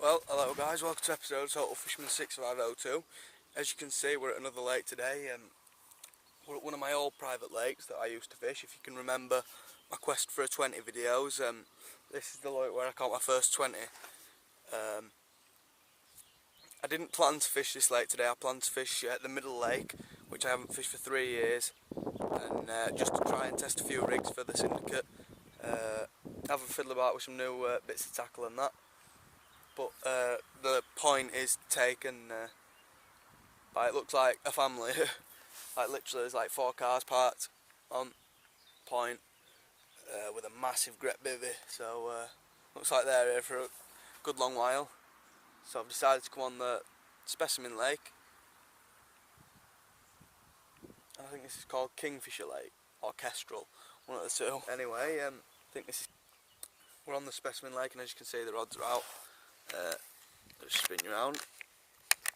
Well, hello guys, welcome to episode Total Fisherman 6502. As you can see, we're at another lake today. We're at one of my old private lakes that I used to fish. If you can remember my quest for a 20 videos, this is the lake where I caught my first 20. I didn't plan to fish this lake today. I planned to fish at the middle lake, which I haven't fished for 3 years, and just to try and test a few rigs for the syndicate. Have a fiddle about with some new bits of tackle and that. But the point is taken by, it looks like a family. Like literally there's like 4 cars parked on point with a massive gret bivvy, so looks like they're here for a good long while. So I've decided to come on the Specimen Lake, and I think this is called Kingfisher Lake or Kestrel, one of the two. Anyway, I think we're on the Specimen Lake, and as you can see the rods are out. Just spin you around.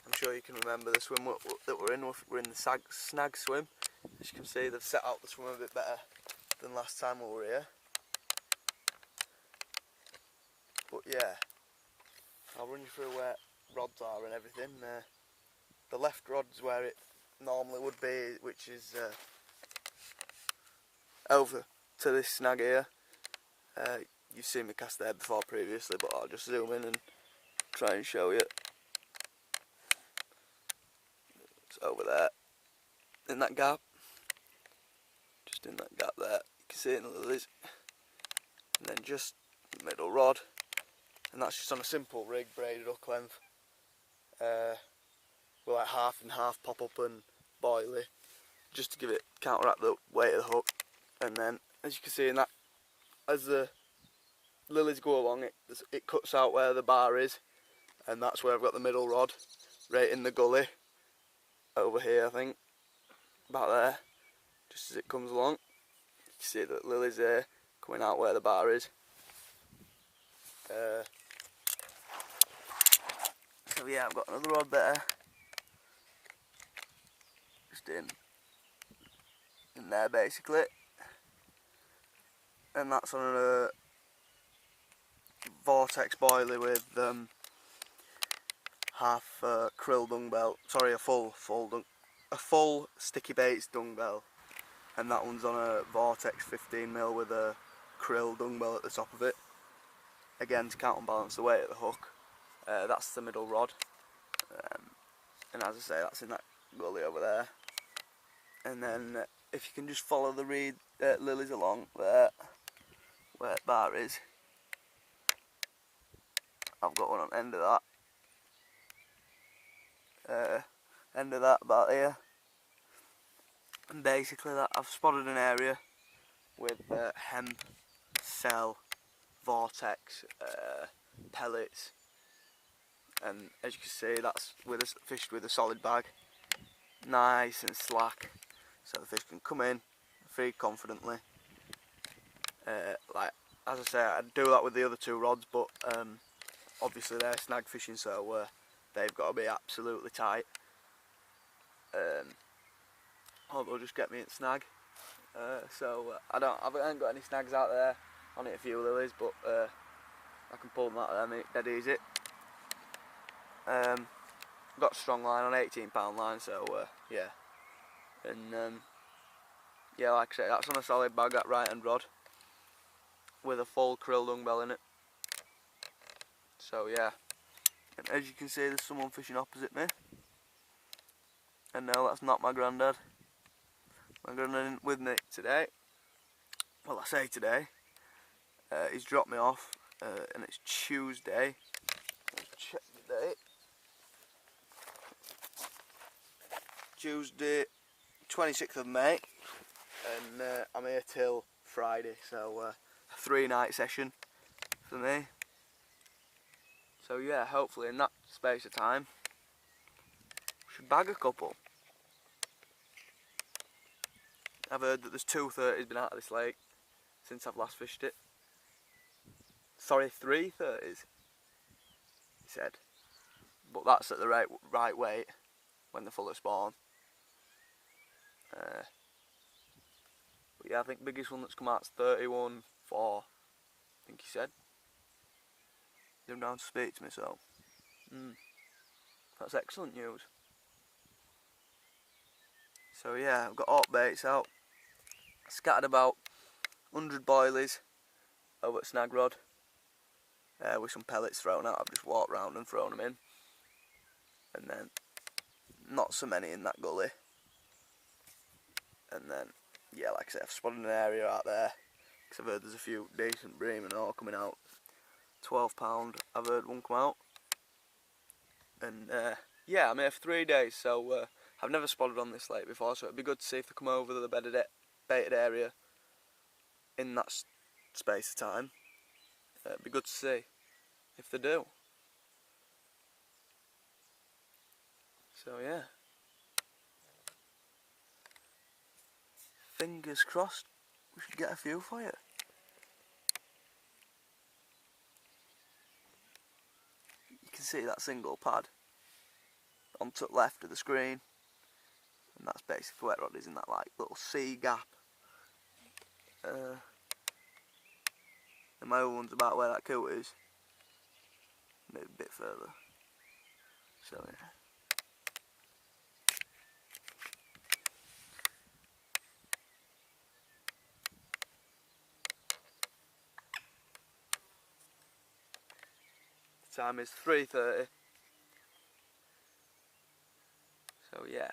I'm sure you can remember the swim that we're in. We're in the snag swim. As you can see, they've set out the swim a bit better than last time we were here. But yeah, I'll run you through where rods are and everything. The left rod's where it normally would be, which is over to this snag here. You've seen me cast there before previously, but I'll just zoom in and try and show you. It's over there, in that gap, just in that gap there. You can see it in the lilies, and then just the middle rod, and that's just on a simple rig, braided hook length. With like half and half pop up and boilie, just to give it counteract the weight of the hook. And then, as you can see in that, as the lilies go along, it cuts out where the bar is, and that's where I've got the middle rod, right in the gully, over here I think, about there, just as it comes along. You can see the lilies there, coming out where the bar is. So yeah, I've got another rod there, just in there basically, and that's on a vortex boilie with half krill dung belt. Sorry, a full sticky baits dung belt, and that one's on a vortex 15mm with a krill dung belt at the top of it. Again, to counterbalance the weight of the hook. That's the middle rod, and as I say, that's in that gully over there. And then if you can just follow the lilies along there, where the bar is, I've got one on the end of that, about here. And basically that I've spotted an area with hemp, cell, vortex, pellets, and as you can see, that's fished with a solid bag, nice and slack, so the fish can come in, feed confidently. Like as I say, I'd do that with the other 2 rods, but obviously they're snag fishing, so they've got to be absolutely tight. Or they'll just get me at snag. So I ain't got any snags out there. On it a few lilies, but I can pull them out of them dead easy. Got a strong line on, 18-pound line, so yeah. And yeah, like I say, that's on a solid bag, that right hand rod, with a full krill dung bell in it. So yeah, and as you can see, there's someone fishing opposite me. And no, that's not my granddad. My granddad isn't with me today. Well, I say today. He's dropped me off, and it's Tuesday. Let's check the date. Tuesday, 26th of May, and I'm here till Friday, so a 3-night session for me. So yeah, hopefully in that space of time, we should bag a couple. I've heard that there's 2 30s been out of this lake since I've last fished it. Sorry, 3 30s, he said. But that's at the right weight when they're full of spawn. But yeah, I think the biggest one that's come out is 31.4, I think he said. He's down to speak to me, so That's excellent news. So yeah, I've got hot baits out. Scattered about 100 boilies over at Snag Rod with some pellets thrown out. I've just walked round and thrown them in. And then not so many in that gully. And then, yeah, like I said, I've spotted an area out there because I've heard there's a few decent bream and all coming out. £12, I've heard one come out. And yeah, I'm here for 3 days, so I've never spotted on this lake before, so it'd be good to see if they come over the baited area in that space of time. It'd be good to see if they do. So yeah, fingers crossed we should get a few for you. You can see that single pad on to the left of the screen, and that's basically where Rod is, in that like little sea gap. And my other one's about where that coot is, maybe a bit further. So yeah. The time is 3:30. So yeah.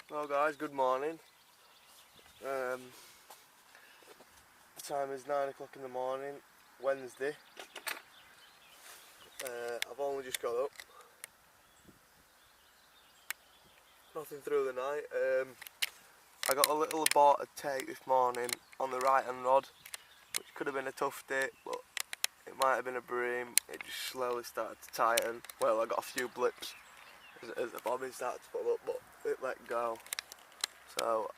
Well guys, good morning. The time is 9 o'clock in the morning, Wednesday. I've only just got up. Nothing through the night. I got a little aborted take this morning on the right hand rod, which could have been a tough dip, but it might have been a bream. It just slowly started to tighten. Well, I got a few blips as the bobbin started to pull up, but it let go. So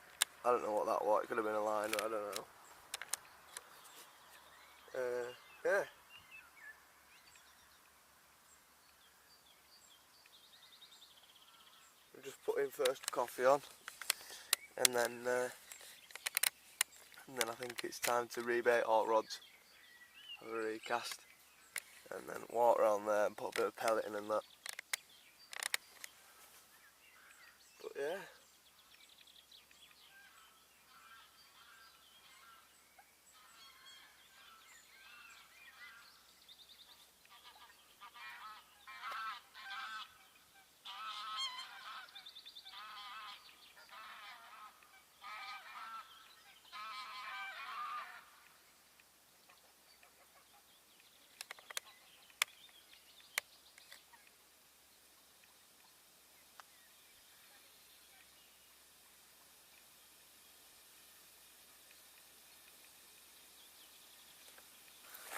I don't know what that was. It could have been a liner, I don't know. Yeah. I'm just putting first coffee on, and then I think it's time to rebait all rods. Have a recast, and then walk around there and put a bit of pellet in and that. But yeah.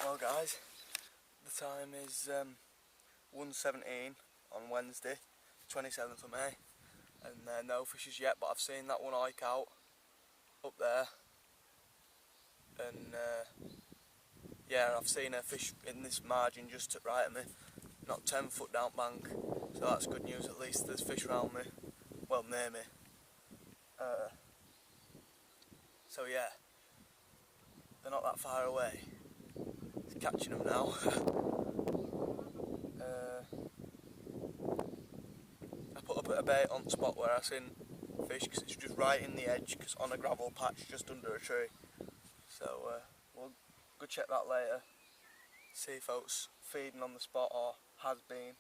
Well guys, the time is 1:17 on Wednesday, 27th of May, and no fishes yet, but I've seen that one hike out up there, and yeah, I've seen a fish in this margin just to right of me, not 10 foot down bank, so that's good news. At least there's fish around me, well, near me. So yeah, they're not that far away. It's catching them now. I put a bait on the spot where I seen fish because it's just right in the edge, because on a gravel patch just under a tree. So we'll go check that later, see if it's feeding on the spot or has been.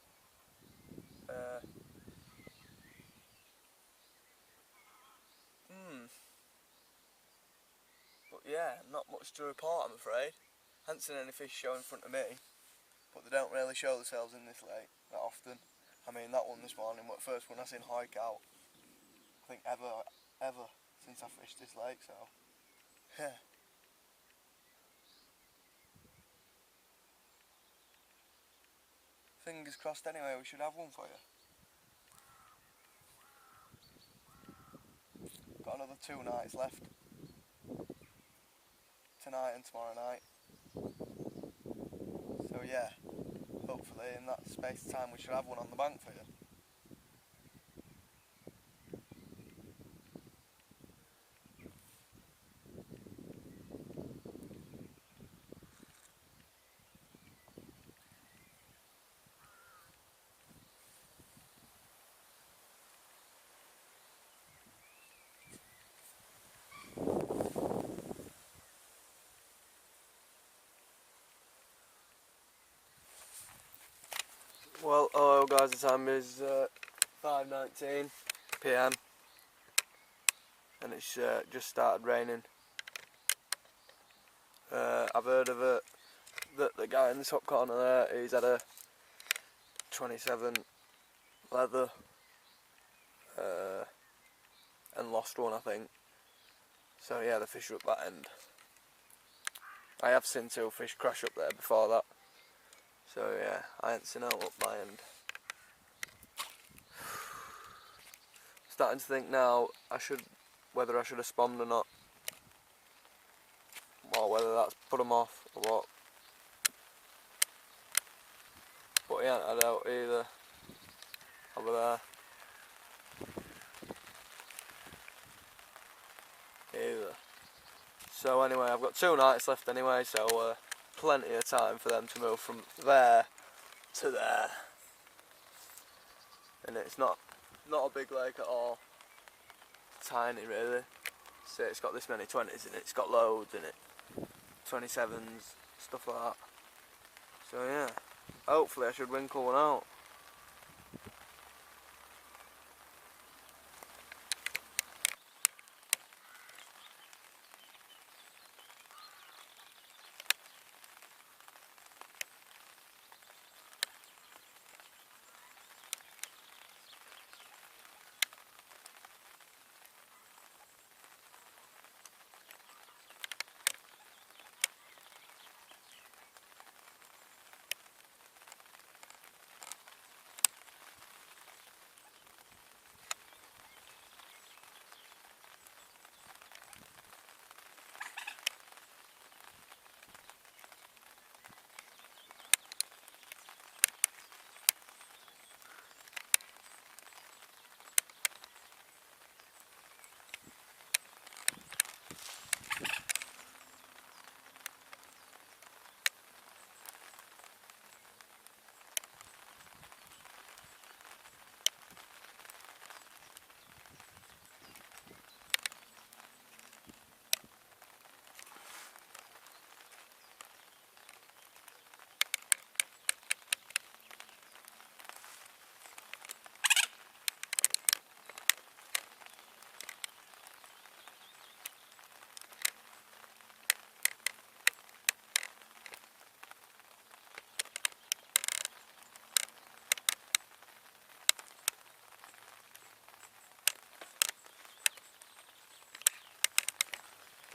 But yeah, not much to report, I'm afraid. Haven't seen any fish show in front of me, but they don't really show themselves in this lake that often. I mean, that one this morning was the first one I seen hike out, I think ever since I fished this lake, so yeah. Fingers crossed anyway, we should have one for you. Got another 2 nights left. tonight and tomorrow night. So yeah, hopefully in that space of time we should have one on the bank for you. Well, hello guys, the time is 5:19 PM and it's just started raining. I've heard of it that the guy in the top corner there, he's had a 27 leather and lost one, I think. So yeah, the fish are up that end. I have seen 2 fish crash up there before that. So yeah, I ain't seen out up my end. Starting to think now whether I should have spawned or not, or whether that's put them off or what. But he ain't had out either. Over there. Either. So anyway, I've got 2 nights left anyway, so plenty of time for them to move from there to there. And it's not a big lake at all. Tiny really. So it's got this many 20s in it, it's got loads in it. 27s, stuff like that. So yeah, hopefully I should winkle one out.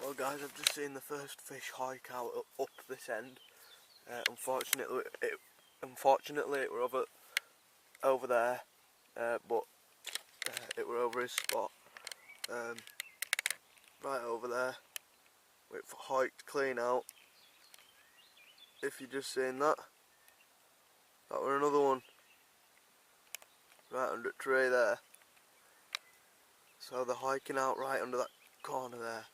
Well guys, I've just seen the first fish hike out up this end. Unfortunately it were over there, but it were over his spot, right over there. It hiked clean out. If you just seen that were another one right under the tree there. So they're hiking out right under that corner there.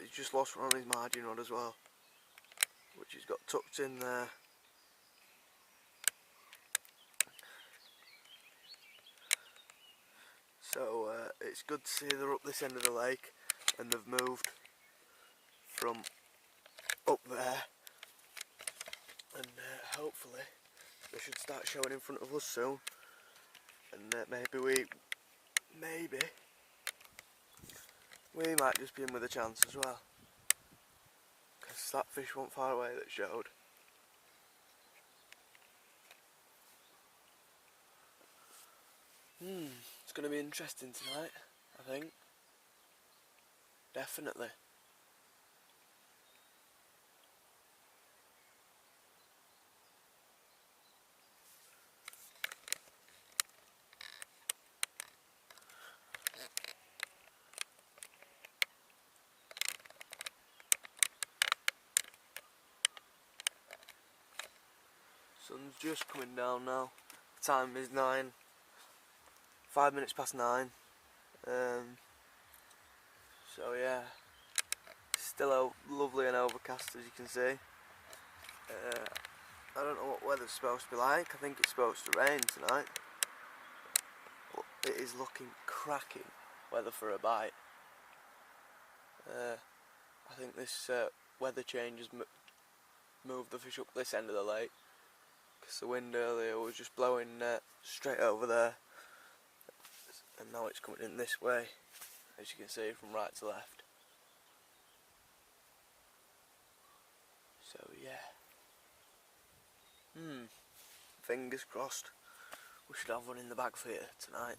He's just lost one on his margin rod as well, which he's got tucked in there. So it's good to see they're up this end of the lake and they've moved from up there, and hopefully they should start showing in front of us soon, and maybe we might just be in with a chance as well, because that fish wasn't far away that showed. It's going to be interesting tonight, I think. Definitely. Sun's just coming down now. The time is 5 minutes past 9. So yeah, still lovely and overcast as you can see. I don't know what weather's supposed to be like. I think it's supposed to rain tonight. But it is looking cracking weather for a bite. I think this weather change has moved the fish up this end of the lake, because the wind earlier was just blowing straight over there, and now it's coming in this way, as you can see, from right to left. So yeah, fingers crossed we should have one in the bag for you tonight.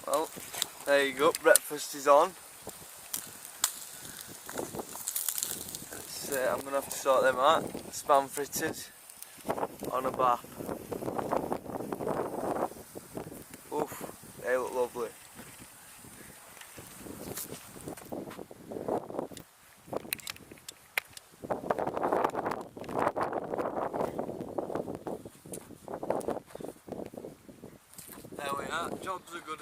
Well, there you go, breakfast is on. I'm going to have to sort them out. Spam fritters on a bath. Oof, they look lovely. There we are, jobs are good.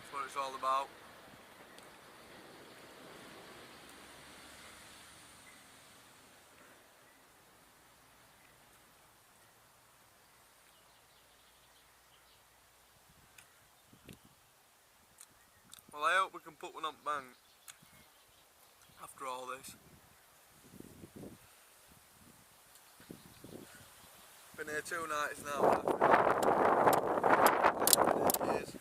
That's what it's all about. Well, I hope we can put one on bank after all this. Been here 2 nights now. Years.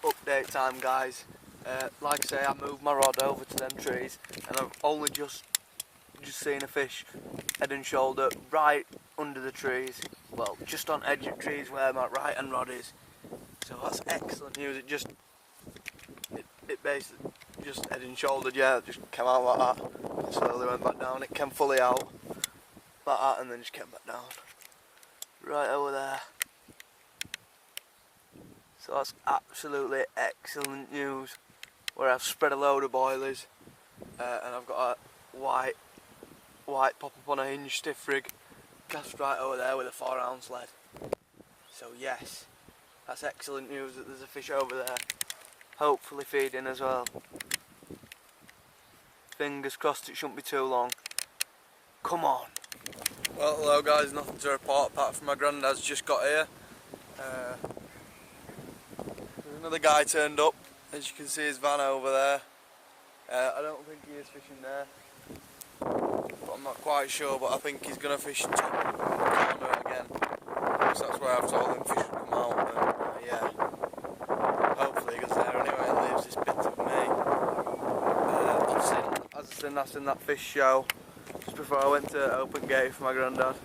Update time, guys. Like I say, I moved my rod over to them trees, and I've only just seen a fish head and shoulder right under the trees. Well, just on edge of trees where my right hand rod is. So that's excellent news. It basically just head and shouldered, yeah, it just came out like that. Slowly went back down. It came fully out like that, and then just came back down. Right over there. So that's absolutely excellent news. Where I've spread a load of boilies, and I've got a white pop up on a hinge stiff rig, cast right over there with a 4-ounce lead. So yes, that's excellent news that there's a fish over there, hopefully feeding as well. Fingers crossed it shouldn't be too long. Come on. Well, hello guys, nothing to report apart from my granddad's just got here. There's another guy turned up, as you can see his van over there. I don't think he is fishing there, but I'm not quite sure, but I think he's going to fish top corner again. So that's where I've told him fish will come out, and yeah, hopefully he goes there anyway and leaves this bit of me. I've seen that fish show just before I went to open gate for my granddad.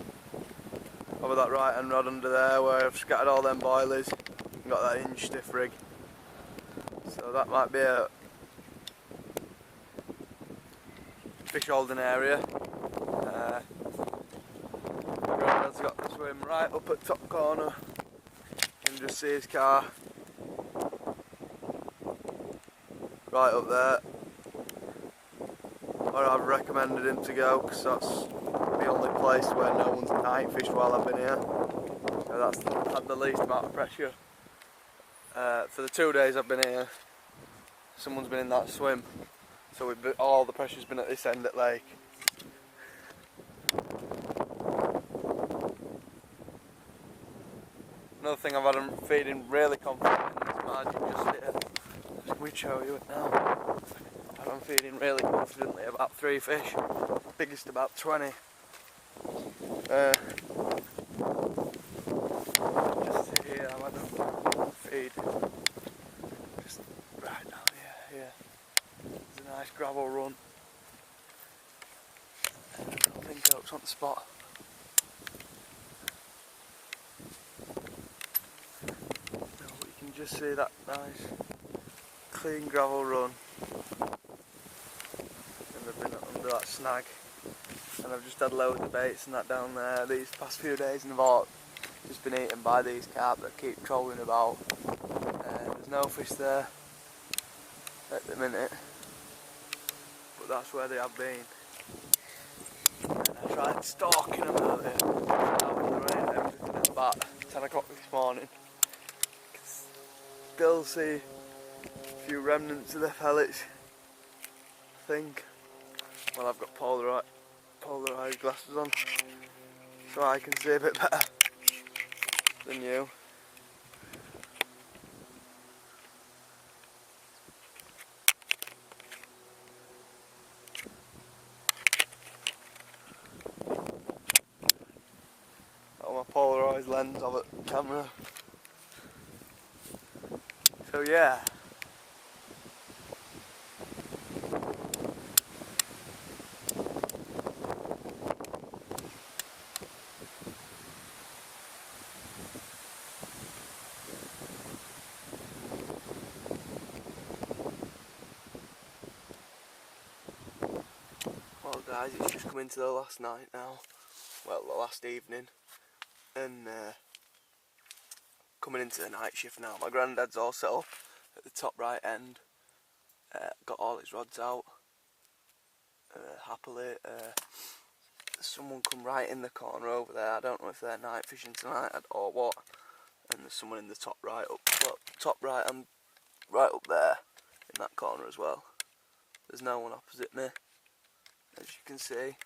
Over that right hand rod under there where I've scattered all them boilies and got that inch stiff rig. So that might be a fish holding area. My granddad's got the swim right up at top corner. You can just see his car right up there, where I've recommended him to go, because that's the only place where no one's night fished while I've been here. So that's had the least amount of pressure. For the 2 days I've been here, someone's been in that swim, so all the pressure's been at this end at lake. Another thing I've had them feeding really confident in this margin just here. We'd show you it now. I've had them feeding really confidently about 3 fish, biggest about 20. Just here I've had them feed. Just right down here. There's a nice gravel run. I don't think Carp's on the spot. You can just see that nice clean gravel run, and I've been under that snag, and I've just had loads of baits and that down there these past few days, and I've all just been eaten by these carp that keep trolling about. There's no fish there at the minute, but that's where they have been. And I tried stalking them earlier out in the rain and everything at about 10 o'clock this morning. Still see a few remnants of the pellets, I think. Well, I've got polarised glasses on, so I can see a bit better than you. Got my polarised lens of it, camera. So yeah. Well guys, it's just coming to the last night now. Well, the last evening. And coming into the night shift now. My granddad's all set up at the top right end. Got all his rods out. Happily. Someone come right in the corner over there. I don't know if they're night fishing tonight or what. And there's someone in the top right up. Well, top right and right up there in that corner as well. There's no one opposite me, as you can see.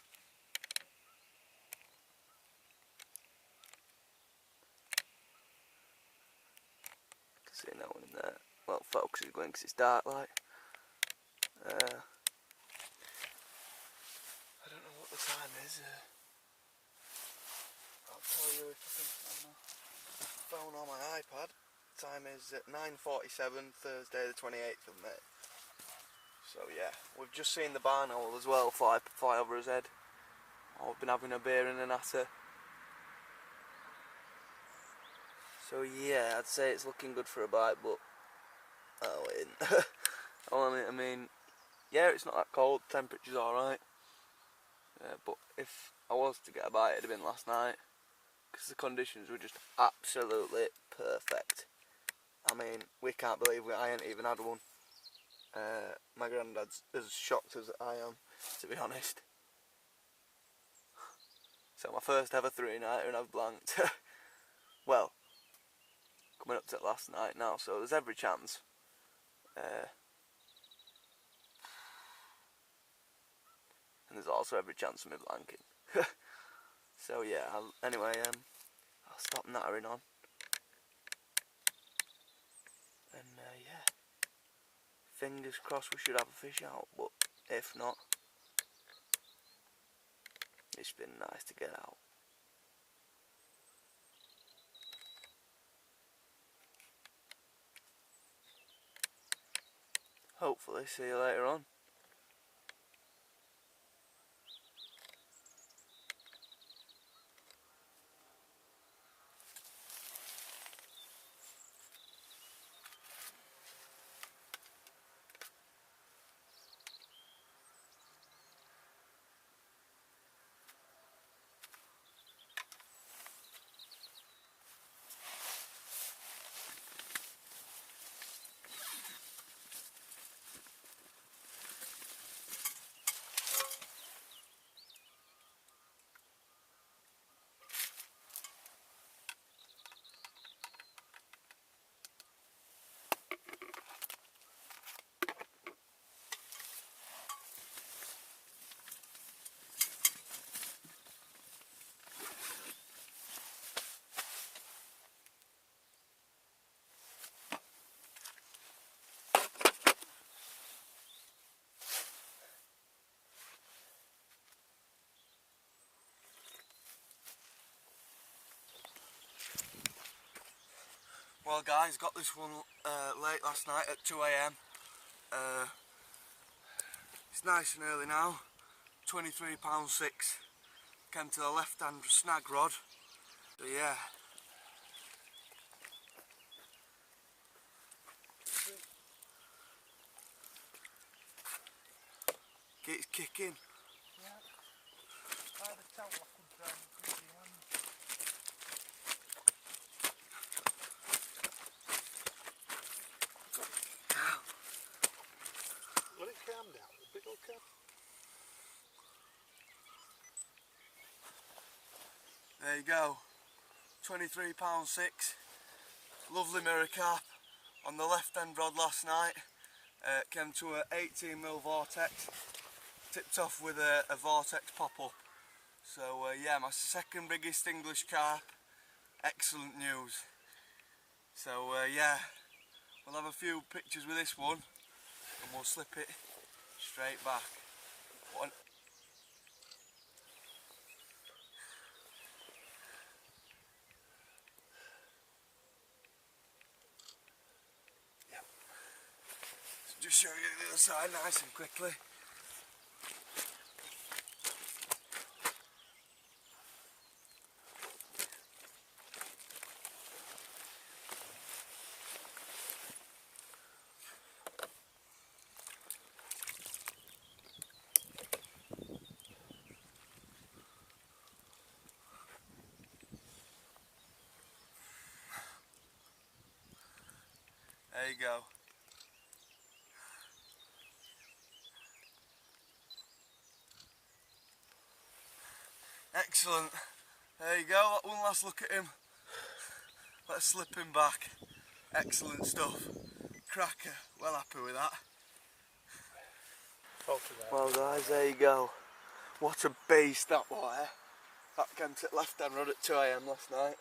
See no one in there. Well, focus is going because it's dark light. I don't know what the time is. I'll tell you if I can find my phone or my iPad. Time is at 9:47, Thursday the 28th of May. So yeah, we've just seen the barn owl as well fly over his head. I've been having a beer in an atter. So yeah, I'd say it's looking good for a bite, but oh, it isn't. I mean, yeah, it's not that cold. Temperature's all right. But if I was to get a bite, it'd have been last night, because the conditions were just absolutely perfect. I mean, we can't believe I ain't even had one. My granddad's as shocked as I am, to be honest. So my first ever 3-nighter and I've blanked. Well, coming up to last night now, so there's every chance. And there's also every chance of me blanking. So yeah, anyway, I'll stop nattering on. And yeah, fingers crossed we should have a fish out, but if not, it's been nice to get out. Hopefully, see you later on. Well guys, got this one late last night at 2 AM. It's nice and early now, £23.6. Came to the left hand snag rod, so yeah. It's kicking. Yeah. I had a towel I could try and put in hand. Let it calm down, the bit will calm. There you go, £23.6. Lovely mirror carp on the left hand rod last night. Came to a 18mm vortex, tipped off with a vortex pop-up. So yeah, my second biggest English carp. Excellent news. So yeah, we'll have a few pictures with this one and we'll slip it straight back. Just show you the other side nice and quickly. There you go. Excellent. There you go, one last look at him. Let's slip him back. Excellent stuff. Cracker. Well happy with that. Well guys, there you go. What a beast that was. That came to the left hand rod at 2 AM last night.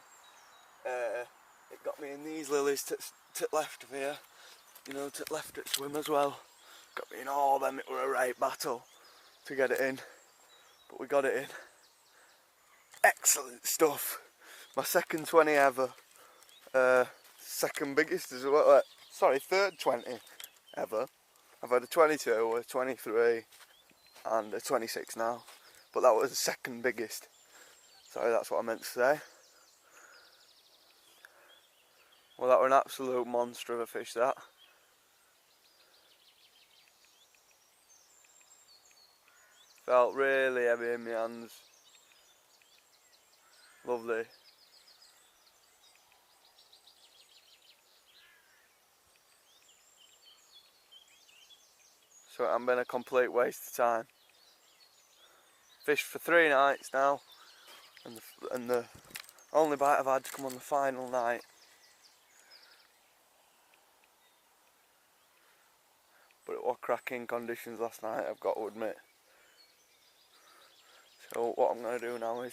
It got me in these lilies to left of here. You know, to left at swim as well. Got me in all them, it were a right battle to get it in. But we got it in. Excellent stuff. My second 20 ever. Second biggest as well. Sorry, third 20 ever. I've had a 22, a 23 and a 26 now. But that was the second biggest. Sorry, that's what I meant to say. Well, that was an absolute monster of a fish, that. Felt really heavy in my hands. Lovely. So I'm been a complete waste of time. Fished for 3 nights now. and the only bite I've had to come on the final night. But it was cracking conditions last night, I've got to admit. So what I'm going to do now is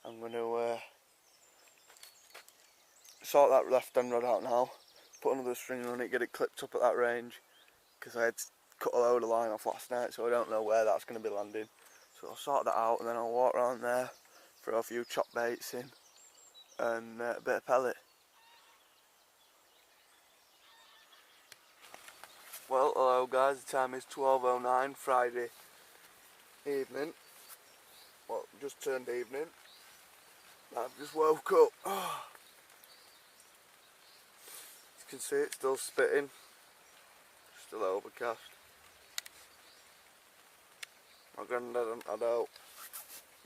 I'm going to sort that left end rod out now, put another string on it, get it clipped up at that range, because I had to cut a load of line off last night, so I don't know where that's going to be landing. So I'll sort that out and then I'll walk around there, throw a few chop baits in and a bit of pellet. Well, hello guys, the time is 12:09 Friday evening. Well, just turned evening. I've just woke up. As you can see, it's still spitting, still overcast. My granddad hasn't had out.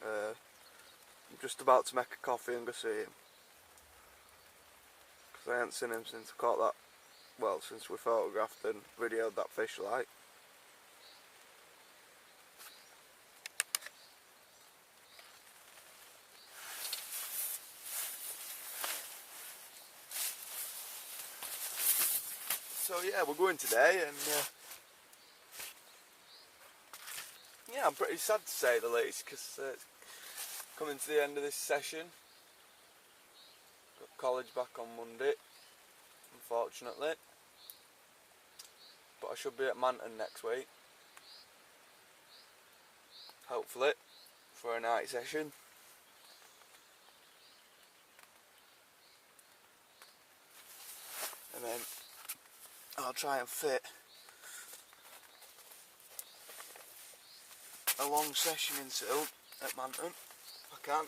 I'm just about to make a coffee and go see him, because I haven't seen him since I caught that, well, since we photographed and videoed that fish light. So yeah, we're going today, and yeah, I'm pretty sad to say the least, because it's coming to the end of this session. Got college back on Monday, unfortunately, but I should be at Manton next week, hopefully, for a night session. And then I'll try and fit a long session in Silt at Manton, if I can.